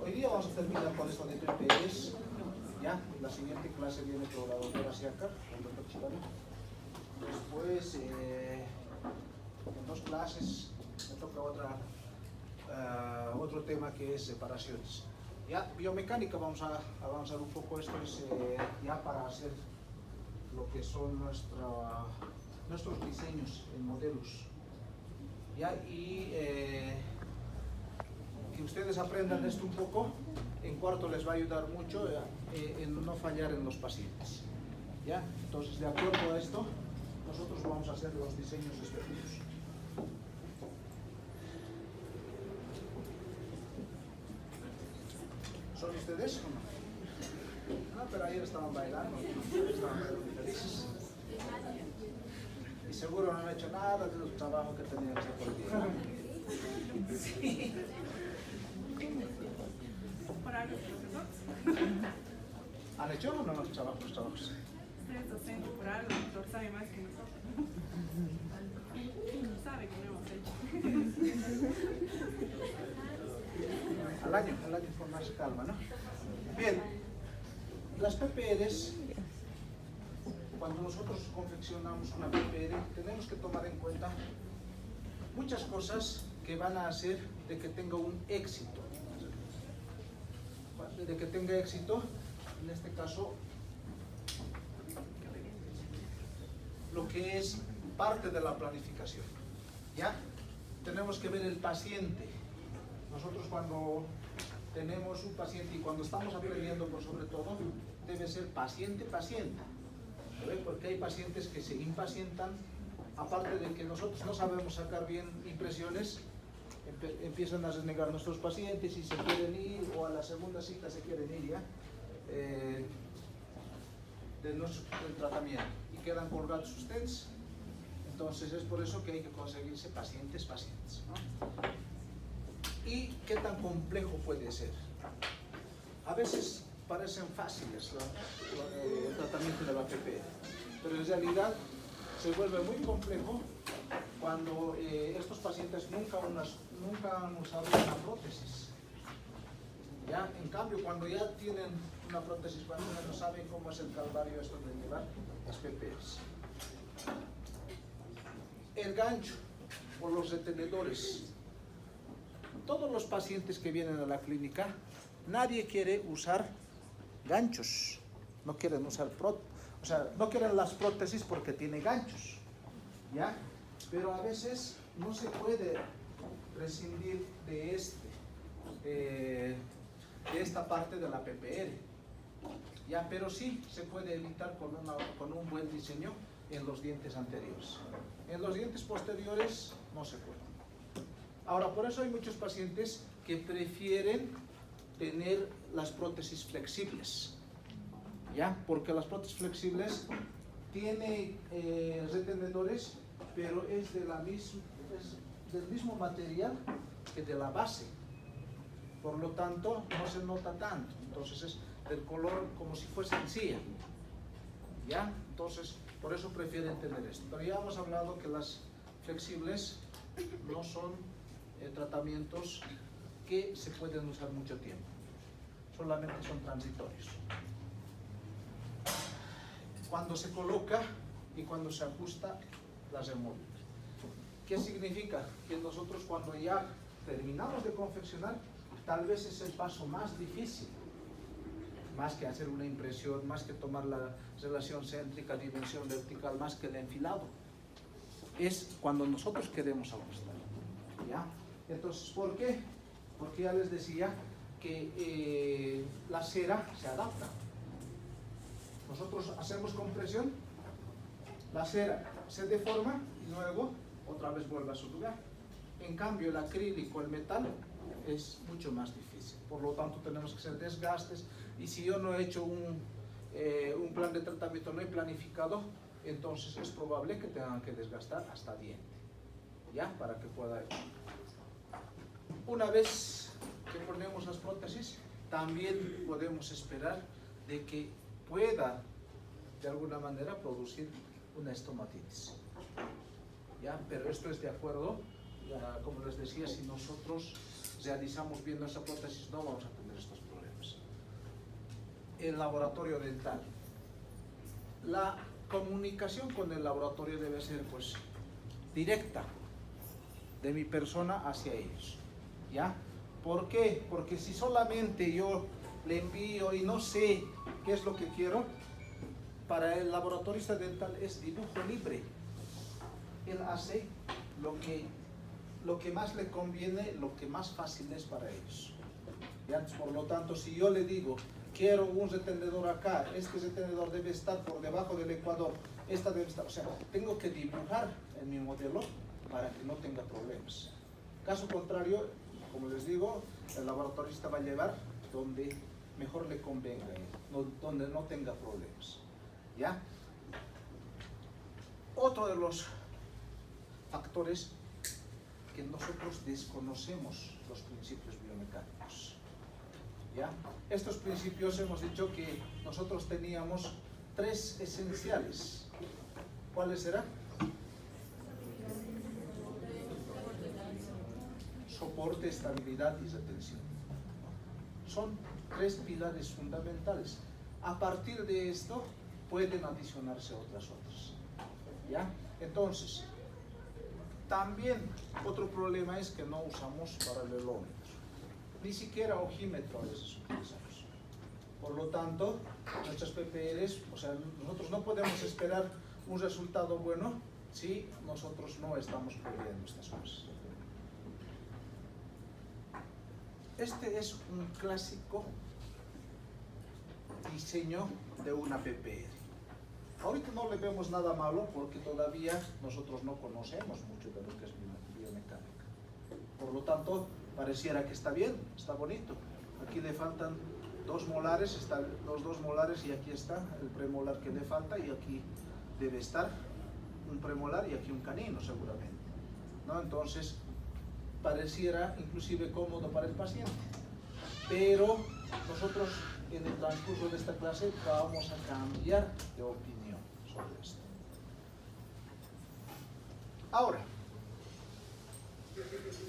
hoy día vamos a terminar con esto de PPS. Ya, la siguiente clase viene por la doctora Siaca, el doctor Chicano. Después, en 2 clases, me toca otro tema que es separaciones. Ya, biomecánica, vamos a avanzar un poco. Esto es ya para hacer lo que son nuestros diseños en modelos. Ya, y que ustedes aprendan esto un poco, en cuarto les va a ayudar mucho en no fallar en los pacientes. ¿Ya? Entonces, de acuerdo a esto, nosotros vamos a hacer los diseños respectivos. ¿Son ustedes o no? No, pero ayer estaban bailando felices. Y seguro no han hecho nada de los trabajos que tenían que hacer por el día. Sí. ¿Han hecho o no los trabajos? Ustedes docentes por algo, el doctor sabe más que nosotros. Sabe que no hemos hecho. Al año con más calma, ¿no? Bien, las PPRs, cuando nosotros confeccionamos una PPR, tenemos que tomar en cuenta muchas cosas que van a hacer de que tenga un éxito. De que tenga éxito, en este caso, lo que es parte de la planificación. ¿Ya? Tenemos que ver el paciente. Nosotros cuando tenemos un paciente y cuando estamos aprendiendo, por sobre todo, debe ser paciente-paciente. Porque hay pacientes que se impacientan, aparte de que nosotros no sabemos sacar bien impresiones, empiezan a renegar nuestros pacientes y se quieren ir, o a la segunda cita se quieren ir ya del tratamiento y quedan colgados ustedes. Entonces es por eso que hay que conseguirse pacientes, ¿no? ¿Y qué tan complejo puede ser? A veces parecen fáciles el tratamiento de la PPR, pero en realidad se vuelve muy complejo cuando estos pacientes nunca han usado una prótesis. ¿Ya? En cambio, cuando ya tienen una prótesis, cuando ya no saben cómo es el calvario esto de llevar las PPRs. El gancho o los retenedores. Todos los pacientes que vienen a la clínica, nadie quiere usar ganchos. No quieren usar no quieren las prótesis porque tiene ganchos. ¿Ya? Pero a veces no se puede prescindir de esta parte de la PPR. ¿Ya? Pero sí se puede evitar con un buen diseño en los dientes anteriores. En los dientes posteriores no se puede. Ahora, por eso hay muchos pacientes que prefieren tener las prótesis flexibles. ¿Ya? Porque las prótesis flexibles tienen retenedores, pero es del mismo material que de la base. Por lo tanto, no se nota tanto. Entonces es del color como si fuese encía. ¿Ya? Entonces, por eso prefieren tener esto. Pero ya hemos hablado que las flexibles no son tratamientos que se pueden usar mucho tiempo. Solamente son transitorios. Cuando se coloca y cuando se ajusta, las remueve. ¿Qué significa? Que nosotros cuando ya terminamos de confeccionar, tal vez es el paso más difícil, más que hacer una impresión, más que tomar la relación céntrica, dimensión vertical, más que el enfilado. Es cuando nosotros queremos ajustar. ¿Ya? Entonces, ¿por qué? Porque ya les decía que la cera se adapta. Nosotros hacemos compresión, la cera se deforma y luego otra vez vuelve a su lugar. En cambio, el acrílico, el metal, es mucho más difícil. Por lo tanto, tenemos que hacer desgastes. Y si yo no he hecho un plan de tratamiento, no he planificado, entonces es probable que tengan que desgastar hasta diente, ¿ya? Para que pueda ir. Una vez que ponemos las prótesis, también podemos esperar de que pueda, de alguna manera, producir una estomatitis. ¿Ya? Pero esto es de acuerdo, ya, como les decía, si nosotros realizamos bien nuestra prótesis, no vamos a tener estos problemas. El laboratorio dental. La comunicación con el laboratorio debe ser pues directa, de mi persona hacia ellos, ¿ya? ¿Por qué? Porque si solamente yo le envío y no sé qué es lo que quiero, para el laboratorista dental es dibujo libre. Él hace lo que más le conviene, lo que más fácil es para ellos. ¿Ya? Por lo tanto, si yo le digo, quiero un retenedor acá, este retenedor debe estar por debajo del ecuador, esta debe estar, o sea, tengo que dibujar en mi modelo para que no tenga problemas. Caso contrario, como les digo, el laboratorista va a llevar donde mejor le convenga, donde no tenga problemas. ¿Ya? Otro de los factores que nosotros desconocemos, los principios biomecánicos. ¿Ya? Estos principios hemos dicho que nosotros teníamos 3 esenciales. ¿Cuáles eran? Soporte, estabilidad y retención. Son 3 pilares fundamentales. A partir de esto pueden adicionarse otras. ¿Ya? Entonces, también otro problema es que no usamos paralelómetro. Ni siquiera ojímetro a veces utilizamos. Por lo tanto, nuestras PPRs, o sea, nosotros no podemos esperar un resultado bueno si nosotros no estamos puliendo estas cosas. Este es un clásico diseño de una PPR. Ahorita no le vemos nada malo porque todavía nosotros no conocemos mucho de lo que es biomecánica. Por lo tanto, pareciera que está bien, está bonito. Aquí le faltan 2 molares, están los 2 molares y aquí está el premolar que le falta y aquí debe estar un premolar y aquí un canino seguramente, ¿no? Entonces, pareciera inclusive cómodo para el paciente. Pero nosotros en el transcurso de esta clase vamos a cambiar de opinión sobre esto. Ahora,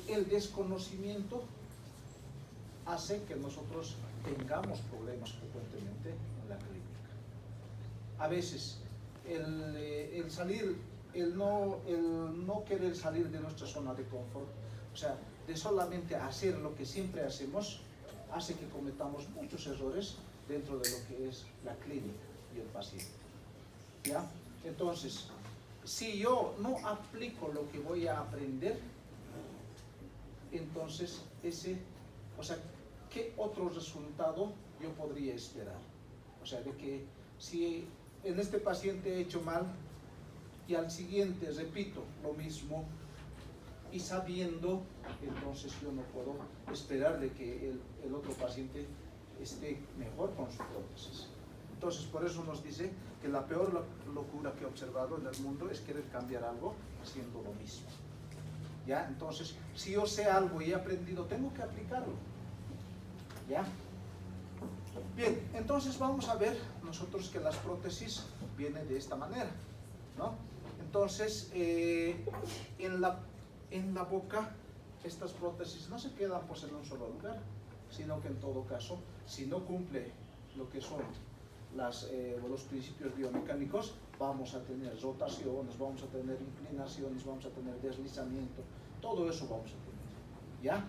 el desconocimiento hace que nosotros tengamos problemas frecuentemente en la clínica. A veces, el no querer salir de nuestra zona de confort, o sea, de solamente hacer lo que siempre hacemos, hace que cometamos muchos errores dentro de lo que es la clínica y el paciente. ¿Ya? Entonces, si yo no aplico lo que voy a aprender, entonces ¿qué otro resultado yo podría esperar? O sea, de que si en este paciente he hecho mal y al siguiente repito lo mismo y sabiendo, entonces yo no puedo esperar de que el otro paciente esté mejor con su prótesis. Entonces, por eso nos dice que la peor locura que he observado en el mundo es querer cambiar algo haciendo lo mismo. ¿Ya? Entonces, si yo sé algo y he aprendido, tengo que aplicarlo. ¿Ya? Bien, entonces vamos a ver nosotros que las prótesis vienen de esta manera, ¿no? Entonces, en la boca, estas prótesis no se quedan pues en un solo lugar, sino que en todo caso, si no cumple lo que son los principios biomecánicos, vamos a tener rotaciones, vamos a tener inclinaciones, vamos a tener deslizamiento, todo eso vamos a tener, ¿ya?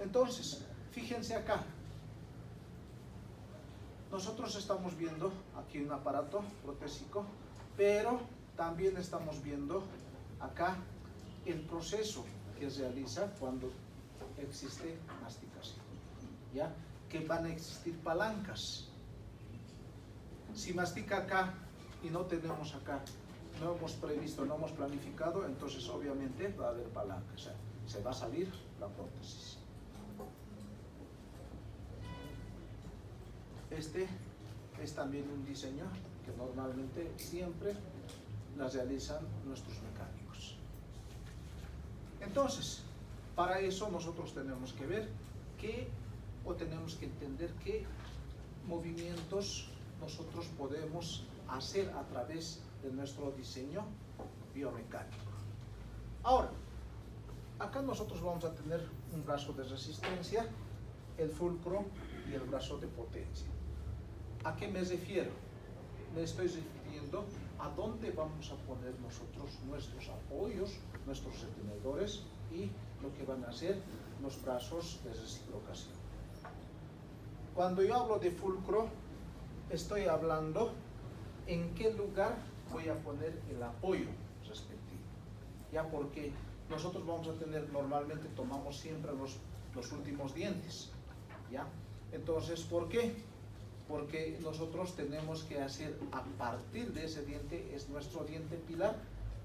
Entonces, fíjense acá, nosotros estamos viendo aquí un aparato protésico, pero también estamos viendo acá el proceso que se realiza cuando existe masticación, ¿ya? Que van a existir palancas. Si mastica acá y no tenemos acá, no hemos previsto, no hemos planificado, entonces obviamente va a haber palancas, o sea, se va a salir la prótesis. Este es también un diseño que normalmente siempre las realizan nuestros mecánicos. Entonces, para eso nosotros tenemos que ver tenemos que entender qué movimientos nosotros podemos hacer a través de nuestro diseño biomecánico. Ahora, acá nosotros vamos a tener un brazo de resistencia, el fulcro y el brazo de potencia. ¿A qué me refiero? Me estoy refiriendo a dónde vamos a poner nosotros nuestros apoyos, nuestros retenedores y lo que van a ser los brazos de reciprocación. Cuando yo hablo de fulcro, estoy hablando en qué lugar voy a poner el apoyo respectivo. Ya, porque nosotros vamos a tener, normalmente tomamos siempre los últimos dientes. ¿Ya? Entonces, ¿por qué? Porque nosotros tenemos que hacer, a partir de ese diente, es nuestro diente pilar,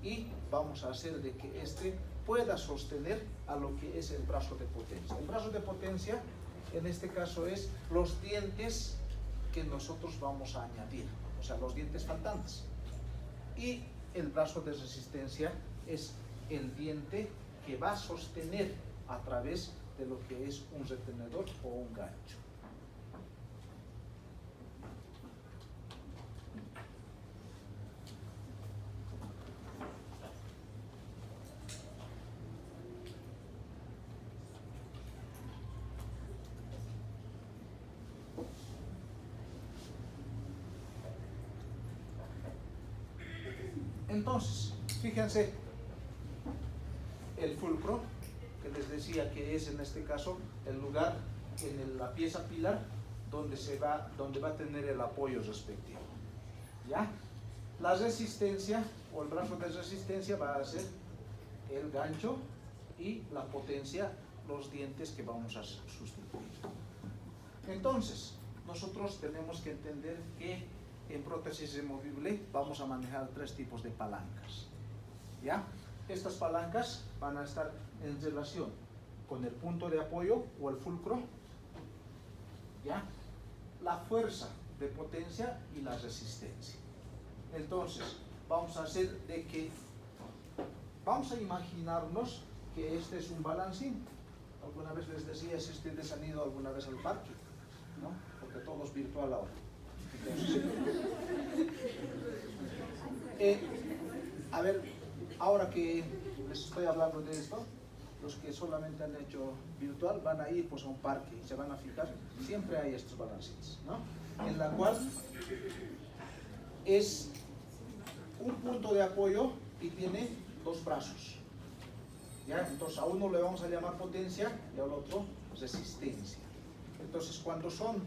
y vamos a hacer de que este pueda sostener a lo que es el brazo de potencia. El brazo de potencia, en este caso, es los dientes que nosotros vamos a añadir, o sea, los dientes faltantes. Y el brazo de resistencia es el diente que va a sostener a través de lo que es un retenedor o un gancho. Entonces, fíjense, el fulcro, que les decía que es en este caso el lugar en la pieza pilar donde va a tener el apoyo respectivo. ¿Ya? La resistencia o el brazo de resistencia va a ser el gancho y la potencia, los dientes que vamos a sustituir. Entonces, nosotros tenemos que entender que en prótesis removible vamos a manejar 3 tipos de palancas. ¿Ya? Estas palancas van a estar en relación con el punto de apoyo o el fulcro, ¿ya? La fuerza de potencia y la resistencia. Entonces, vamos a hacer de que, vamos a imaginarnos que este es un balancín. Alguna vez les decía, si ustedes han ido alguna vez al parque, ¿no? Porque todo es virtual ahora. Entonces, a ver, ahora que les estoy hablando de esto, los que solamente han hecho virtual van a ir pues a un parque y se van a fijar, siempre hay estos balancines, ¿no? En la cual es un punto de apoyo y tiene 2 brazos. ¿Ya? Entonces a uno le vamos a llamar potencia y al otro resistencia. Entonces cuando son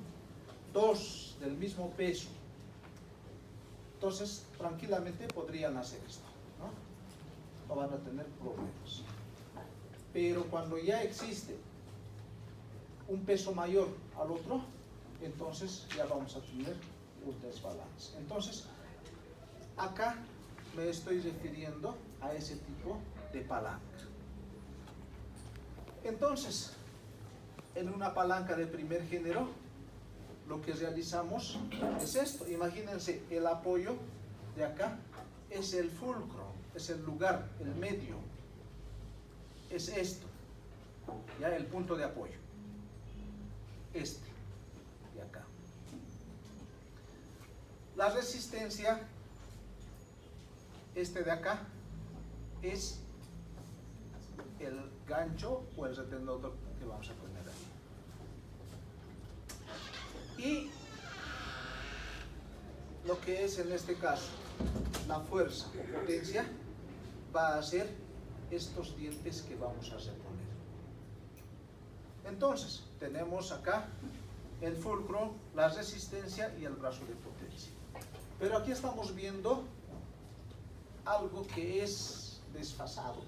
2 del mismo peso, entonces tranquilamente podrían hacer esto, ¿no? No van a tener problemas. Pero cuando ya existe un peso mayor al otro, entonces ya vamos a tener un desbalance. Entonces, acá me estoy refiriendo a ese tipo de palanca. Entonces, en una palanca de primer género, lo que realizamos es esto. Imagínense, el apoyo de acá es el fulcro, es el lugar, el medio. Es esto, ya el punto de apoyo. Este, de acá. La resistencia, este de acá, es el gancho o el retenedor que vamos a poner ahí. Y lo que es en este caso la fuerza o potencia va a ser estos dientes que vamos a reponer. Entonces, tenemos acá el fulcro, la resistencia y el brazo de potencia. Pero aquí estamos viendo algo que es desfasado,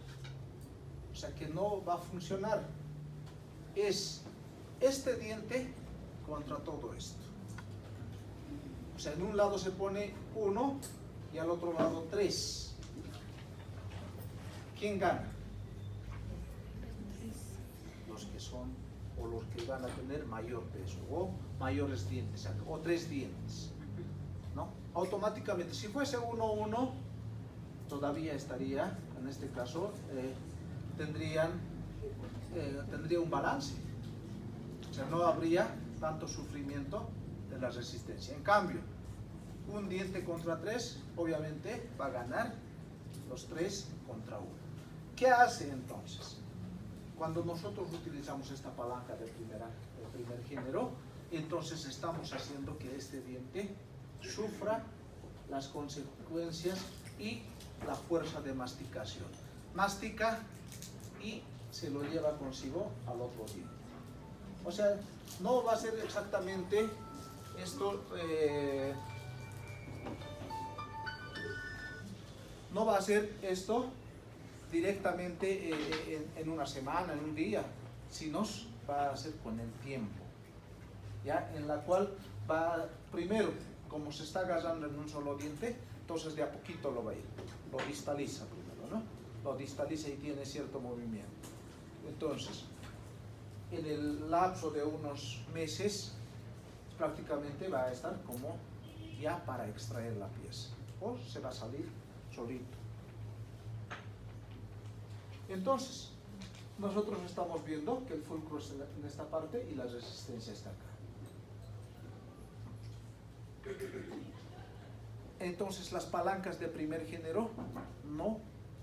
o sea que no va a funcionar. Es este diente contra todo esto. O sea, en un lado se pone 1 y al otro lado 3. ¿Quién gana? Los que son, o los que van a tener mayor peso, o mayores dientes, o 3 dientes, ¿no? Automáticamente, si fuese 1-1, todavía estaría, en este caso, tendría un balance. O sea, no habría tanto sufrimiento de la resistencia. En cambio, un diente contra 3, obviamente va a ganar los 3 contra 1. ¿Qué hace entonces? Cuando nosotros utilizamos esta palanca de primer género, entonces estamos haciendo que este diente sufra las consecuencias y la fuerza de masticación. Mastica y se lo lleva consigo al otro diente. O sea, no va a ser exactamente esto, no va a ser esto directamente en una semana, en un día, sino va a ser con el tiempo, ¿ya? En la cual va, primero, como se está agarrando en un solo diente, entonces de a poquito lo va a ir, lo distaliza primero, ¿no? Lo distaliza y tiene cierto movimiento. Entonces, en el lapso de unos meses, prácticamente va a estar como ya para extraer la pieza, o se va a salir solito. Entonces, nosotros estamos viendo que el fulcro está en esta parte y la resistencia está acá. Entonces, las palancas de primer género no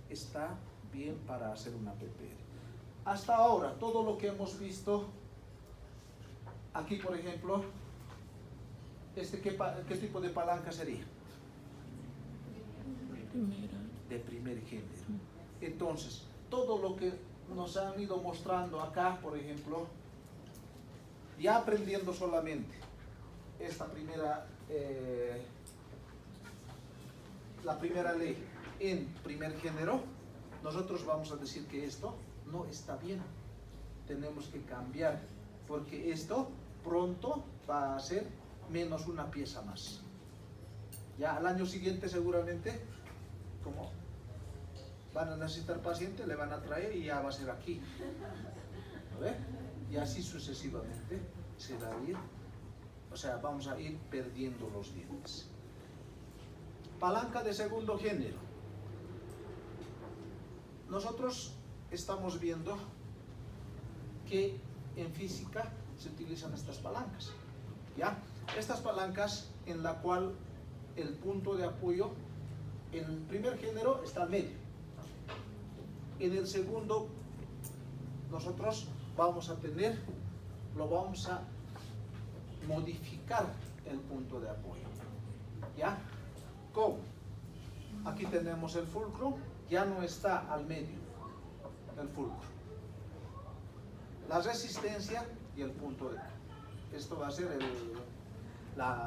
está bien para hacer una PPR. Hasta ahora, todo lo que hemos visto, aquí por ejemplo, ¿qué tipo de palanca sería? De primer género. Entonces, todo lo que nos han ido mostrando acá, por ejemplo, ya aprendiendo solamente esta la primera ley en primer género, nosotros vamos a decir que esto no está bien. Tenemos que cambiar, porque esto pronto va a ser menos una pieza más. Ya al año siguiente seguramente, como van a necesitar paciente, le van a traer y ya va a ser aquí. ¿A ver? Y así sucesivamente se va a ir, o sea, vamos a ir perdiendo los dientes. Palanca de segundo género. Nosotros estamos viendo que en física se utilizan estas palancas, ¿ya? Estas palancas en la cual el punto de apoyo en el primer género está al medio. En el segundo, nosotros vamos lo vamos a modificar el punto de apoyo, ¿ya? ¿Cómo? Aquí tenemos el fulcro, ya no está al medio el fulcro. La resistencia y el punto de apoyo. Esto va a ser la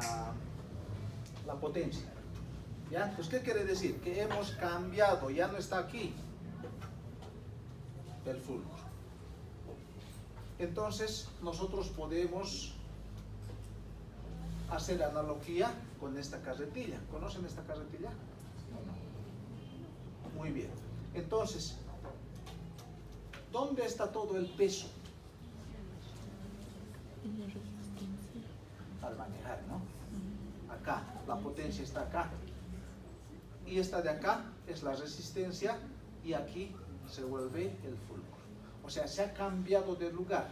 potencia, ¿ya? Entonces, ¿qué quiere decir? Que hemos cambiado, ya no está aquí el fulcro. Entonces, nosotros podemos hacer analogía con esta carretilla. ¿Conocen esta carretilla? No. Muy bien. Entonces, ¿dónde está todo el peso? Al manejar, ¿no? Acá, la potencia está acá. Y esta de acá es la resistencia y aquí se vuelve el fulcro. O sea, se ha cambiado de lugar.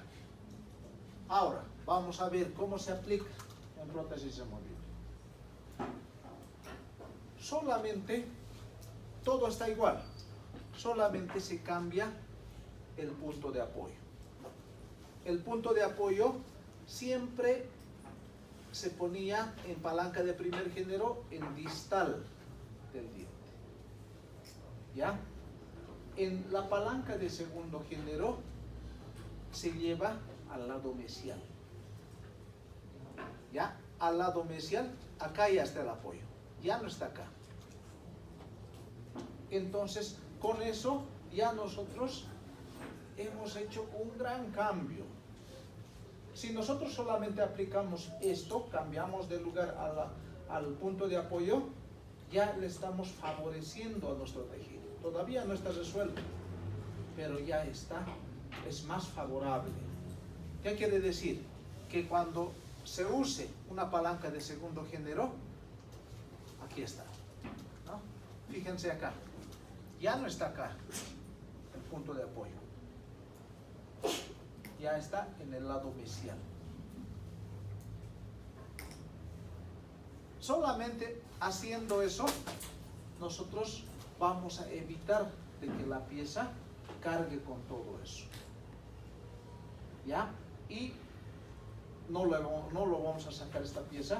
Ahora, vamos a ver cómo se aplica en prótesis removible. Solamente, todo está igual. Solamente se cambia el punto de apoyo. El punto de apoyo siempre se ponía en palanca de primer género en distal del diente, ¿ya? En la palanca de segundo género se lleva al lado mesial, ¿ya? Al lado mesial, acá ya está el apoyo, ya no está acá. Entonces, con eso ya nosotros hemos hecho un gran cambio. Si nosotros solamente aplicamos esto, cambiamos de lugar al punto de apoyo, ya le estamos favoreciendo a nuestro tejido. Todavía no está resuelto, pero ya está, es más favorable. ¿Qué quiere decir? Que cuando se use una palanca de segundo género, aquí está, ¿no? Fíjense acá, ya no está acá el punto de apoyo, ya está en el lado mesial. Solamente haciendo eso, nosotros vamos a evitar de que la pieza cargue con todo eso. ¿ya? Y no lo vamos a sacar esta pieza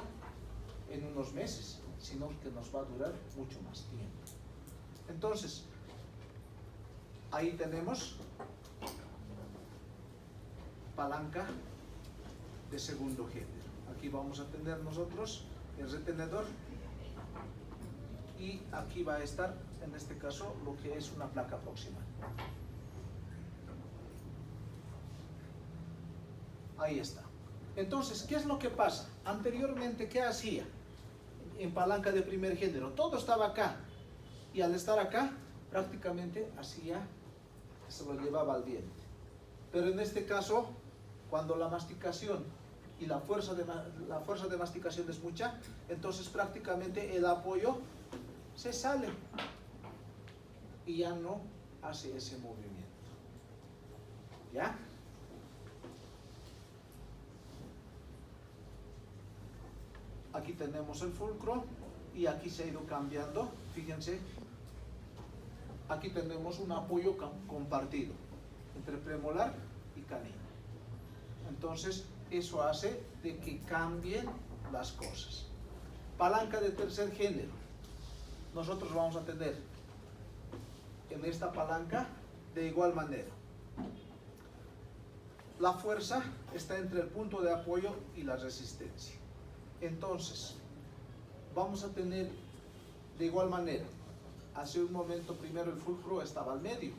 en unos meses, sino que nos va a durar mucho más tiempo. Entonces, ahí tenemos palanca de segundo género. Aquí vamos a tener nosotros el retenedor y aquí va a estar, en este caso, lo que es una placa proximal. Ahí está. Entonces, ¿qué es lo que pasa? Anteriormente, ¿qué hacía? En palanca de primer género, todo estaba acá. Y al estar acá, prácticamente se lo llevaba al diente. Pero en este caso, cuando la masticación y la fuerza de masticación es mucha, entonces prácticamente el apoyo se sale y ya no hace ese movimiento. ¿Ya? Aquí tenemos el fulcro y aquí se ha ido cambiando. Fíjense, aquí tenemos un apoyo compartido entre premolar y canino. Entonces, eso hace de que cambien las cosas. Palanca de tercer género. Nosotros vamos a tener en esta palanca de igual manera. La fuerza está entre el punto de apoyo y la resistencia. Entonces, vamos a tener de igual manera. Hace un momento primero el fulcro estaba al medio.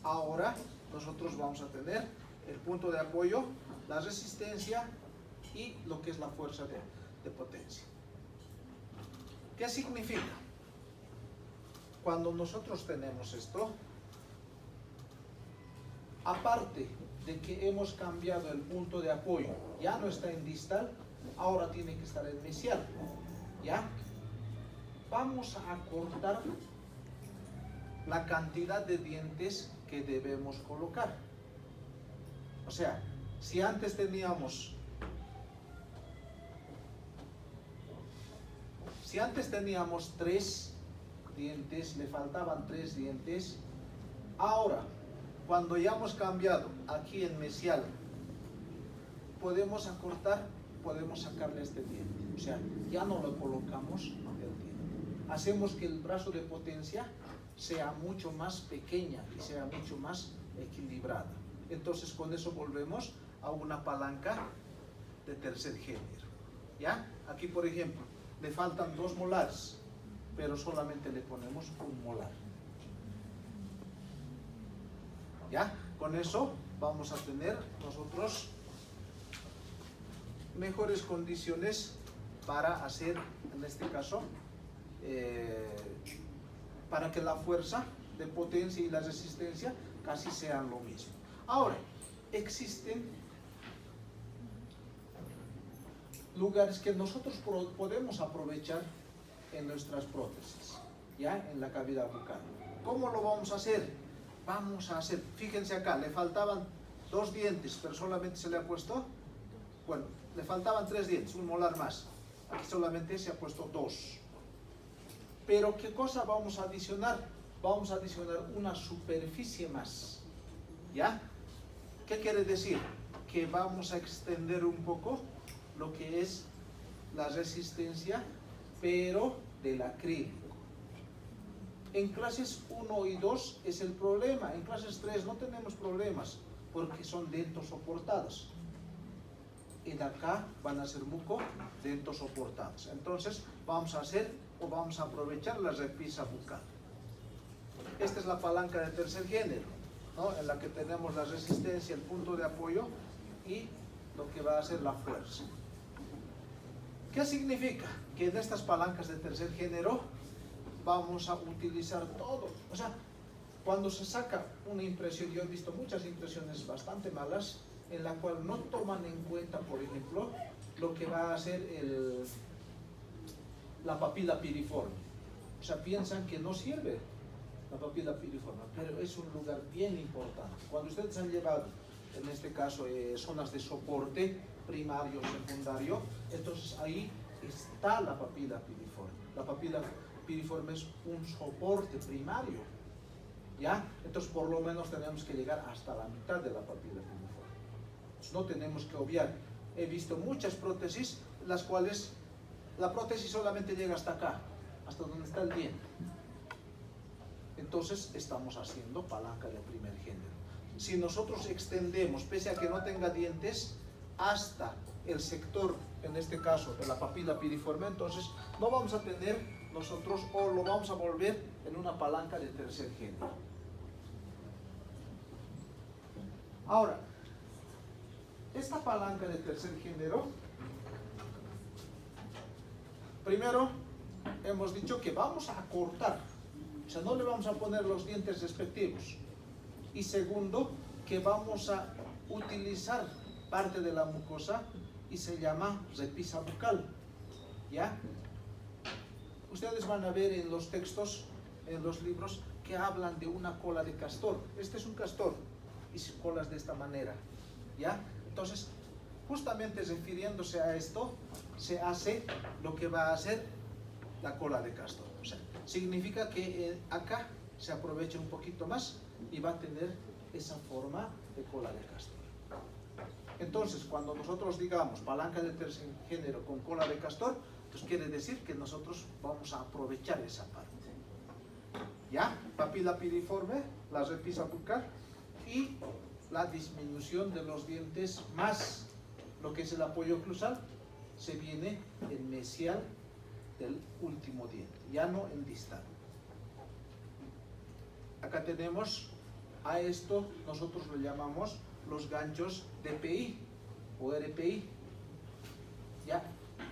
Ahora nosotros vamos a tener el punto de apoyo, la resistencia y lo que es la fuerza de potencia. ¿Qué significa? Cuando nosotros tenemos esto, aparte de que hemos cambiado el punto de apoyo, ya no está en distal, ahora tiene que estar en mesial, ¿ya? Vamos a acortar la cantidad de dientes que debemos colocar. O sea, si antes teníamos 3 dientes, le faltaban 3 dientes, ahora, cuando ya hemos cambiado aquí en mesial, podemos acortar, podemos sacarle este diente. O sea, ya no lo colocamos el diente. Hacemos que el brazo de potencia sea mucho más pequeña y sea mucho más equilibrada. Entonces, con eso volvemos a una palanca de tercer género. ¿Ya? Aquí, por ejemplo, le faltan 2 molares, pero solamente le ponemos un molar. ¿Ya? Con eso vamos a tener nosotros mejores condiciones para hacer, en este caso, para que la fuerza de potencia y la resistencia casi sean lo mismo. Ahora, existen lugares que nosotros podemos aprovechar en nuestras prótesis, ya en la cavidad bucal. ¿Cómo lo vamos a hacer? Vamos a hacer, fíjense acá, le faltaban 2 dientes, pero solamente se le ha puesto, bueno, le faltaban 3 dientes, un molar más. Aquí solamente se ha puesto 2. Pero ¿qué cosa vamos a adicionar? Vamos a adicionar una superficie más. ¿Ya? ¿Qué quiere decir? Que vamos a extender un poco lo que es la resistencia, pero del acrílico. En clases 1 y 2 es el problema. En clases 3 no tenemos problemas porque son dentos soportados. En acá van a ser muco dentos soportados. Entonces vamos a hacer o vamos a aprovechar la repisa bucal. Esta es la palanca de tercer género, ¿no? En la que tenemos la resistencia, el punto de apoyo y lo que va a ser la fuerza. ¿Qué significa? Que en estas palancas de tercer género vamos a utilizar todo. O sea, cuando se saca una impresión, yo he visto muchas impresiones bastante malas, en la cual no toman en cuenta, por ejemplo, lo que va a ser la papila piriforme. O sea, piensan que no sirve la papila piriforme, pero es un lugar bien importante. Cuando ustedes han llevado, en este caso, zonas de soporte primario, secundario, entonces ahí está la papila piriforme. La papila piriforme es un soporte primario, ¿ya? Entonces, por lo menos tenemos que llegar hasta la mitad de la papila piriforme. No tenemos que obviar. He visto muchas prótesis, las cuales la prótesis solamente llega hasta acá, hasta donde está el diente. Entonces estamos haciendo palanca de primer género. Si nosotros extendemos, pese a que no tenga dientes, hasta el sector, en este caso, de la papila piriforme, entonces no vamos a tener nosotros, o lo vamos a volver en una palanca de tercer género. Ahora, esta palanca de tercer género, primero hemos dicho que vamos a acortar, o sea, no le vamos a poner los dientes respectivos. Y segundo, que vamos a utilizar parte de la mucosa y se llama repisa bucal, ¿ya? Ustedes van a ver en los textos, en los libros, que hablan de una cola de castor. Este es un castor y su cola es de esta manera, ¿ya? Entonces, justamente refiriéndose a esto, se hace lo que va a hacer la cola de castor. O sea, significa que acá se aprovecha un poquito más y va a tener esa forma de cola de castor. Entonces, cuando nosotros digamos palanca de tercer género con cola de castor, pues quiere decir que nosotros vamos a aprovechar esa parte. ¿Ya? Papila piriforme, la repisa bucal y la disminución de los dientes más lo que es el apoyo oclusal se viene en mesial del último diente, ya no en distal. Acá tenemos a esto, nosotros lo llamamos los ganchos DPI o RPI. Ya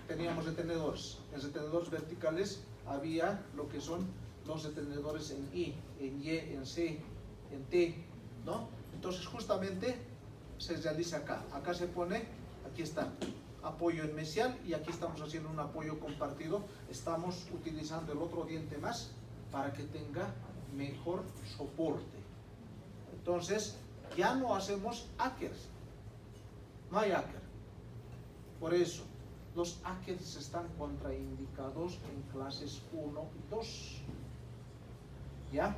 teníamos retenedores. En retenedores verticales había lo que son los retenedores en I, en Y, en C, en T, ¿no? Entonces justamente se realiza acá. Acá se pone, aquí está, apoyo en mesial y aquí estamos haciendo un apoyo compartido. Estamos utilizando el otro diente más para que tenga mejor soporte. Entonces ya no hacemos áqueres, no hay áquer. Por eso los áqueres están contraindicados en clases 1 y 2. ¿Ya?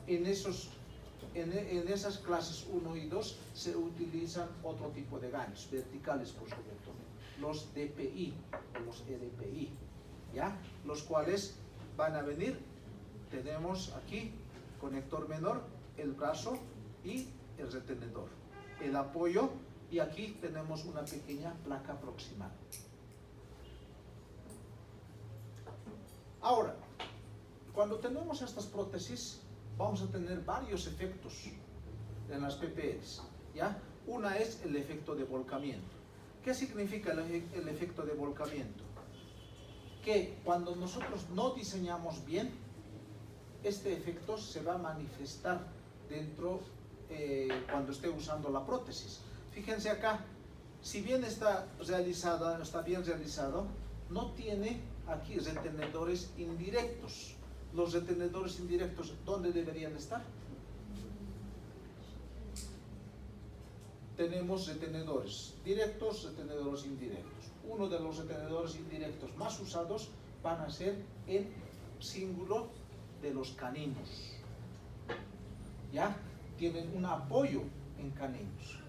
En esas clases 1 y 2 se utilizan otro tipo de ganchos, verticales por sobre todo, los DPI o los RPI, ¿ya? Los cuales van a venir, tenemos aquí conector menor, el brazo y el retenedor, el apoyo, y aquí tenemos una pequeña placa proximal. Ahora, cuando tenemos estas prótesis, vamos a tener varios efectos en las PPRs, ¿ya? Una es el efecto de volcamiento. ¿Qué significa el efecto de volcamiento? Que cuando nosotros no diseñamos bien, este efecto se va a manifestar dentro cuando esté usando la prótesis. Fíjense acá, si bien está bien realizado, no tiene aquí retenedores indirectos. Los retenedores indirectos, ¿dónde deberían estar? Tenemos retenedores directos, retenedores indirectos. Uno de los retenedores indirectos más usados van a ser el cíngulo de los caninos. ¿Ya? Tienen un apoyo en caninos.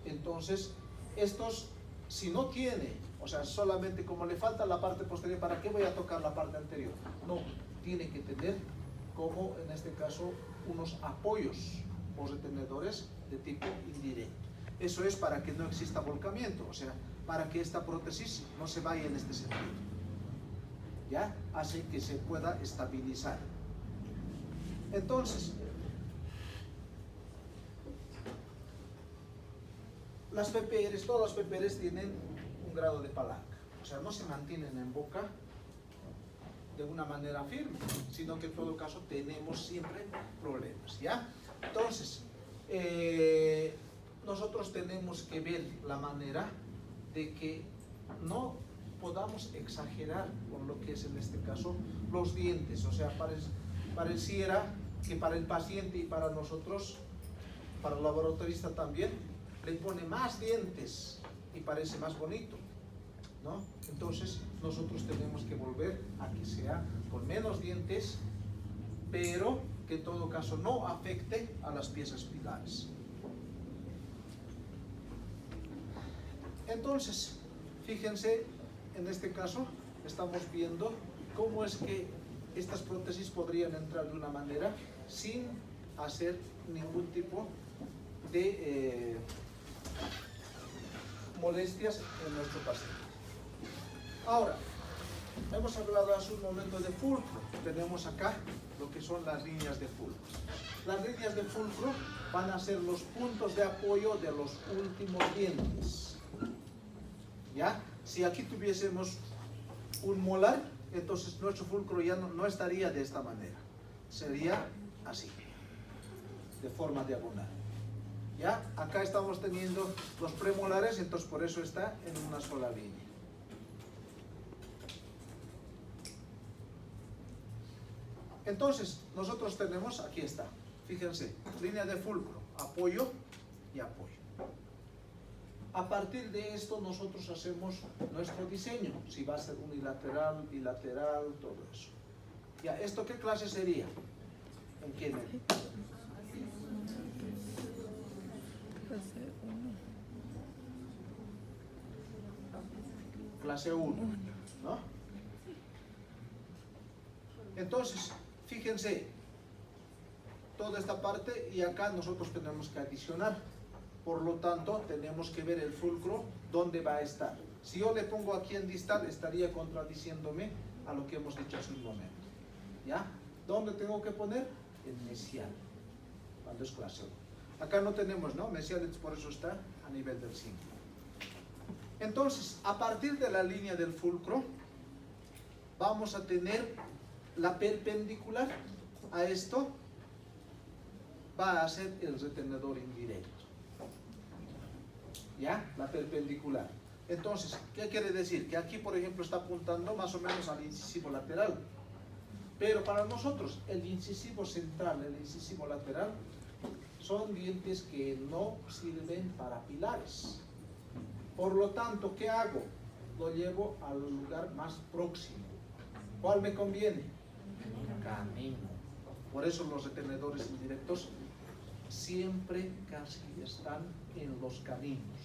Entonces, estos, si no tiene, o sea, solamente como le falta la parte posterior, ¿para qué voy a tocar la parte anterior? No, tiene que tener, como en este caso, unos apoyos o retenedores de tipo indirecto. Eso es para que no exista volcamiento, o sea, para que esta prótesis no se vaya en este sentido. ¿Ya? Hace que se pueda estabilizar. Entonces, las PPRs, todas las PPRs tienen un grado de palanca, o sea, no se mantienen en boca de una manera firme, sino que en todo caso tenemos siempre problemas, ¿ya? Entonces, nosotros tenemos que ver la manera de que no podamos exagerar con lo que es en este caso los dientes, o sea, pareciera que para el paciente y para nosotros, para el laboratorista también, le pone más dientes y parece más bonito, ¿no? Entonces nosotros tenemos que volver a que sea con menos dientes, pero que en todo caso no afecte a las piezas pilares. Entonces, fíjense, en este caso estamos viendo cómo es que estas prótesis podrían entrar de una manera sin hacer ningún tipo de molestias en nuestro paciente. Ahora, hemos hablado hace un momento de fulcro. Tenemos acá lo que son las líneas de fulcro. Las líneas de fulcro van a ser los puntos de apoyo de los últimos dientes. ¿Ya? Si aquí tuviésemos un molar, entonces nuestro fulcro ya no estaría de esta manera. Sería así, de forma diagonal. ¿Ya? Acá estamos teniendo los premolares, entonces por eso está en una sola línea. Entonces, nosotros tenemos, aquí está, fíjense, línea de fulcro, apoyo y apoyo. A partir de esto nosotros hacemos nuestro diseño, si va a ser unilateral, bilateral, todo eso. Ya, ¿esto qué clase sería? ¿En qué medio? Clase 1, ¿no? Entonces, fíjense, toda esta parte y acá nosotros tenemos que adicionar. Por lo tanto, tenemos que ver el fulcro dónde va a estar. Si yo le pongo aquí en distal, estaría contradiciéndome a lo que hemos dicho hace un momento. ¿Ya? ¿Dónde tengo que poner? En mesial, cuando es clase 1. Acá no tenemos, ¿no? Mesial, por eso está a nivel del 5. Entonces, a partir de la línea del fulcro, vamos a tener la perpendicular a esto, va a ser el retenedor indirecto. ¿Ya? La perpendicular. Entonces, ¿qué quiere decir? Que aquí, por ejemplo, está apuntando más o menos al incisivo lateral. Pero para nosotros, el incisivo central, el incisivo lateral, son dientes que no sirven para pilares. Por lo tanto, ¿qué hago? Lo llevo al lugar más próximo. ¿Cuál me conviene? Canino. Por eso los retenedores indirectos siempre casi están en los caninos.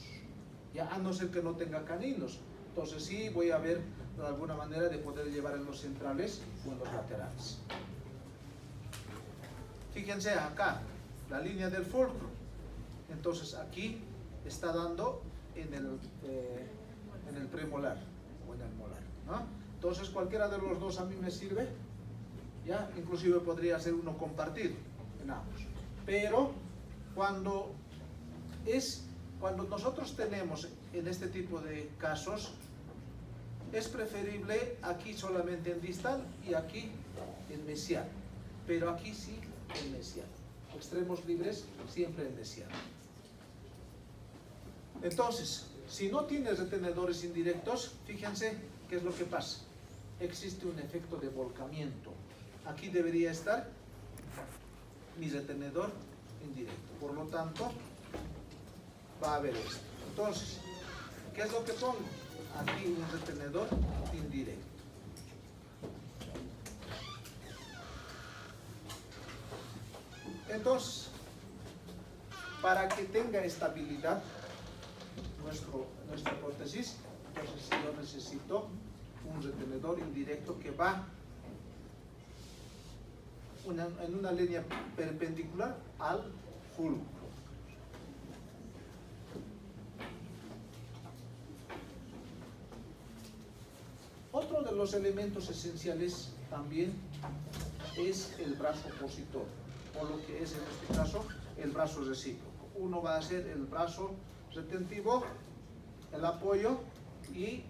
Ya, a no ser que no tenga caninos. Entonces sí voy a ver de alguna manera de poder llevar en los centrales o en los laterales. Fíjense acá, la línea del fulcro. Entonces aquí está dando en el premolar o en el molar, ¿no? Entonces cualquiera de los dos a mí me sirve. Ya, inclusive podría ser uno compartido en ambos. Pero cuando nosotros tenemos en este tipo de casos, es preferible aquí solamente en distal y aquí en mesial. Pero aquí sí en mesial. Extremos libres siempre en mesial. Entonces, si no tienes retenedores indirectos, fíjense qué es lo que pasa. Existe un efecto de volcamiento. Aquí debería estar mi retenedor indirecto. Por lo tanto, va a haber esto. Entonces, ¿qué es lo que pongo? Aquí un retenedor indirecto. Entonces, para que tenga estabilidad nuestra prótesis, entonces yo necesito un retenedor indirecto que va en una línea perpendicular al fulcro. Otro de los elementos esenciales también es el brazo opositor, o lo que es en este caso el brazo recíproco. Uno va a ser el brazo retentivo, el apoyo, y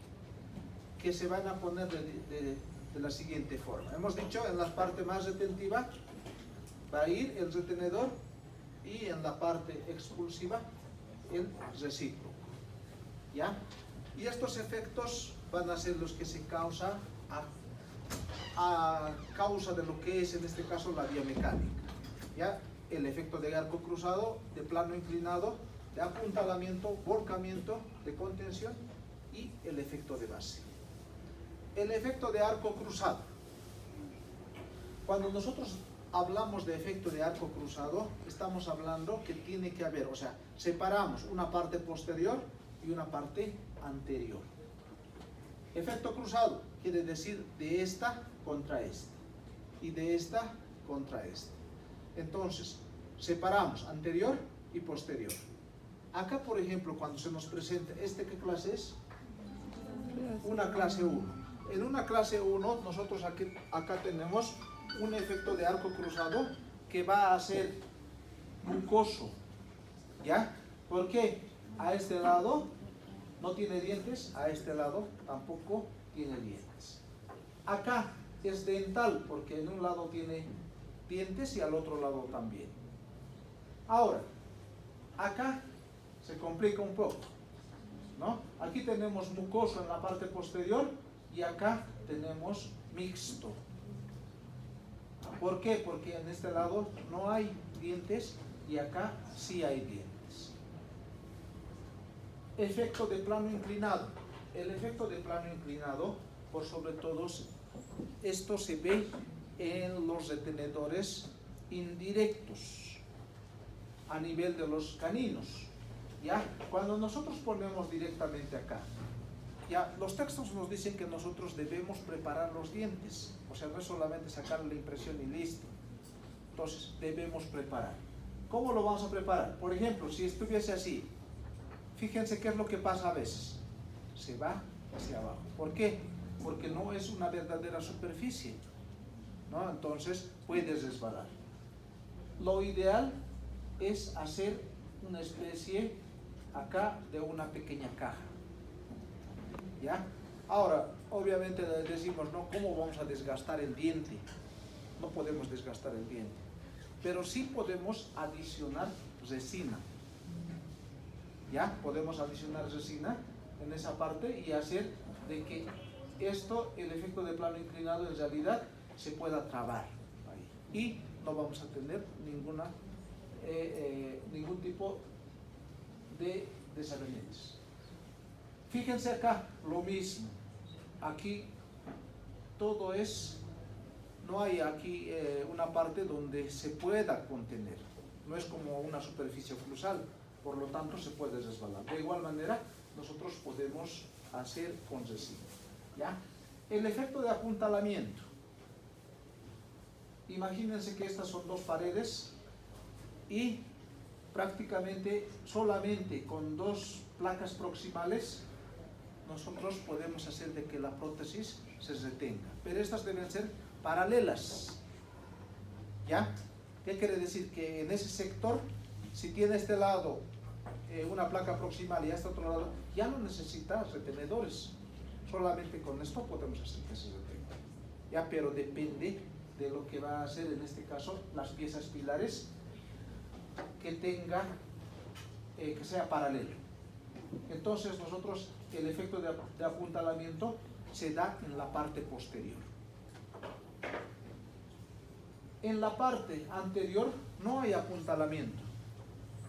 que se van a poner de la siguiente forma. Hemos dicho, en la parte más retentiva va a ir el retenedor y en la parte expulsiva el recíproco. ¿Ya? Y estos efectos van a ser los que se causan a causa de lo que es en este caso la biomecánica. ¿Ya? El efecto de arco cruzado, de plano inclinado, de apuntalamiento, volcamiento, de contención y el efecto de base. El efecto de arco cruzado. Cuando nosotros hablamos de efecto de arco cruzado, estamos hablando que tiene que haber, o sea, separamos una parte posterior y una parte anterior. Efecto cruzado quiere decir de esta contra esta y de esta contra esta. Entonces, separamos anterior y posterior. Acá, por ejemplo, cuando se nos presenta, ¿qué clase es? Una clase 1. En una clase 1, nosotros acá tenemos un efecto de arco cruzado que va a ser mucoso, ¿ya? ¿Por qué? A este lado no tiene dientes, a este lado tampoco tiene dientes. Acá es dental, porque en un lado tiene dientes y al otro lado también. Ahora, acá se complica un poco, ¿no? Aquí tenemos mucoso en la parte posterior y acá tenemos mixto. ¿Por qué? Porque en este lado no hay dientes y acá sí hay dientes. Efecto de plano inclinado. El efecto de plano inclinado, por sobre todo, esto se ve en los retenedores indirectos a nivel de los caninos. ¿Ya? Cuando nosotros ponemos directamente acá, ya, los textos nos dicen que nosotros debemos preparar los dientes, o sea, no es solamente sacar la impresión y listo. Entonces, debemos preparar. ¿Cómo lo vamos a preparar? Por ejemplo, si estuviese así, fíjense qué es lo que pasa a veces. Se va hacia abajo. ¿Por qué? Porque no es una verdadera superficie, ¿no? Entonces, puedes resbalar. Lo ideal es hacer una especie acá de una pequeña caja. ¿Ya? Ahora, obviamente decimos, ¿no? ¿Cómo vamos a desgastar el diente? No podemos desgastar el diente, pero sí podemos adicionar resina. ¿Ya? Podemos adicionar resina en esa parte y hacer de que esto, el efecto de plano inclinado, en realidad se pueda trabar ahí. Y no vamos a tener ningún tipo de desavenencias. Fíjense acá, lo mismo. Aquí todo es, no hay aquí una parte donde se pueda contener. No es como una superficie oclusal, por lo tanto se puede resbalar. De igual manera, nosotros podemos hacer con resina. ¿Ya? El efecto de apuntalamiento. Imagínense que estas son dos paredes y prácticamente solamente con dos placas proximales nosotros podemos hacer de que la prótesis se retenga, pero estas deben ser paralelas. ¿Ya? ¿Qué quiere decir? Que en ese sector, si tiene este lado una placa proximal y a este otro lado, ya no necesita retenedores, solamente con esto podemos hacer que se retenga. ¿Ya? Pero depende de lo que va a hacer en este caso las piezas pilares, que tenga, que sea paralelo. Entonces nosotros el efecto de apuntalamiento se da en la parte posterior. En la parte anterior no hay apuntalamiento.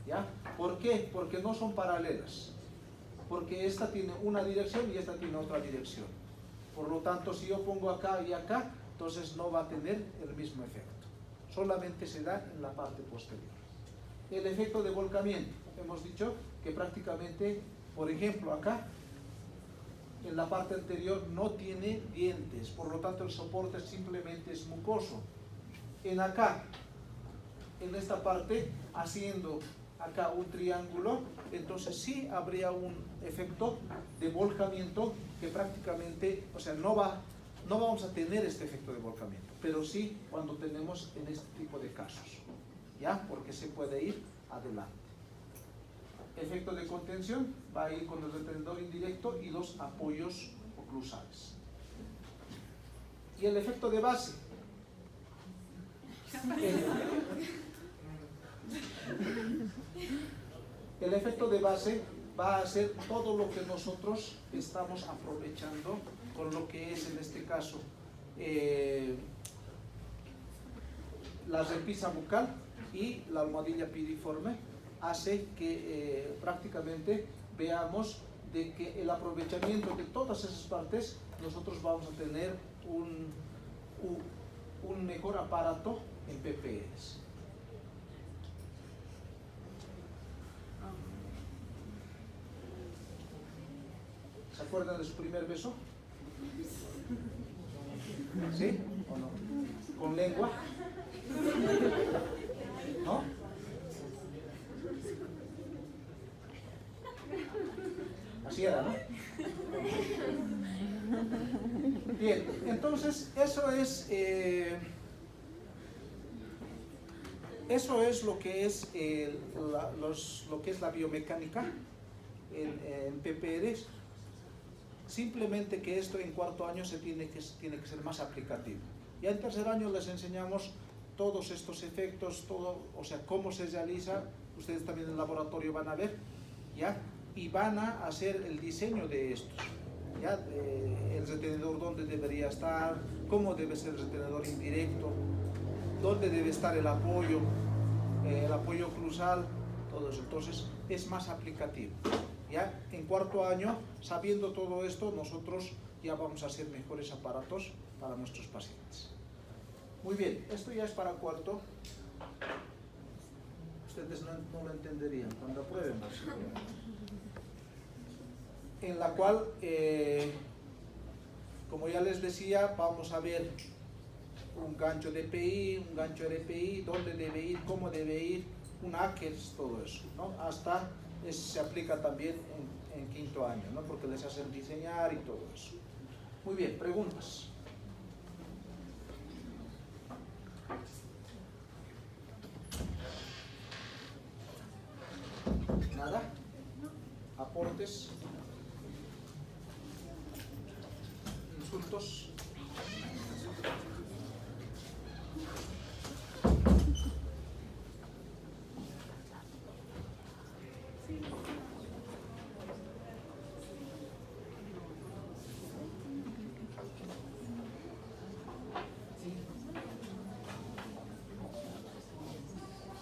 ¿Ya? ¿Por qué? Porque no son paralelas. Porque esta tiene una dirección y esta tiene otra dirección. Por lo tanto, si yo pongo acá y acá, entonces no va a tener el mismo efecto. Solamente se da en la parte posterior. El efecto de volcamiento. Hemos dicho que prácticamente, por ejemplo, acá, en la parte anterior no tiene dientes, por lo tanto el soporte simplemente es mucoso. En acá, en esta parte, haciendo acá un triángulo, entonces sí habría un efecto de volcamiento que prácticamente, o sea, no vamos a tener este efecto de volcamiento, pero sí cuando tenemos en este tipo de casos, ¿ya? Porque se puede ir adelante. Efecto de contención va a ir con el retenedor indirecto y los apoyos oclusales. Y el efecto de base. El efecto de base va a ser todo lo que nosotros estamos aprovechando con lo que es en este caso la repisa bucal y la almohadilla piriforme. Hace que prácticamente veamos de que el aprovechamiento de todas esas partes nosotros vamos a tener un mejor aparato en PPRs. ¿Se acuerdan de su primer beso? ¿Sí o no? ¿Con lengua? ¿No? Así era, ¿no? Bien, entonces eso es lo que es lo que es la biomecánica en PPR. Simplemente que esto en cuarto año tiene que ser más aplicativo. Ya en tercer año les enseñamos todos estos efectos, todo, o sea, cómo se realiza. Ustedes también en el laboratorio van a ver, ¿ya? Y van a hacer el diseño de estos, ¿ya? El retenedor, dónde debería estar, cómo debe ser el retenedor indirecto, dónde debe estar el apoyo cruzal, todo eso. Entonces es más aplicativo. ¿Ya? En cuarto año, sabiendo todo esto, nosotros ya vamos a hacer mejores aparatos para nuestros pacientes. Muy bien, esto ya es para cuarto. Ustedes no lo entenderían cuando aprueben. En la cual, como ya les decía, vamos a ver un gancho DPI, un gancho RPI, dónde debe ir, cómo debe ir, un ACES, todo eso, ¿no? Hasta se aplica también en quinto año, ¿no? Porque les hacen diseñar y todo eso. Muy bien, preguntas. ¿Nada? ¿Aportes? ¿Insultos?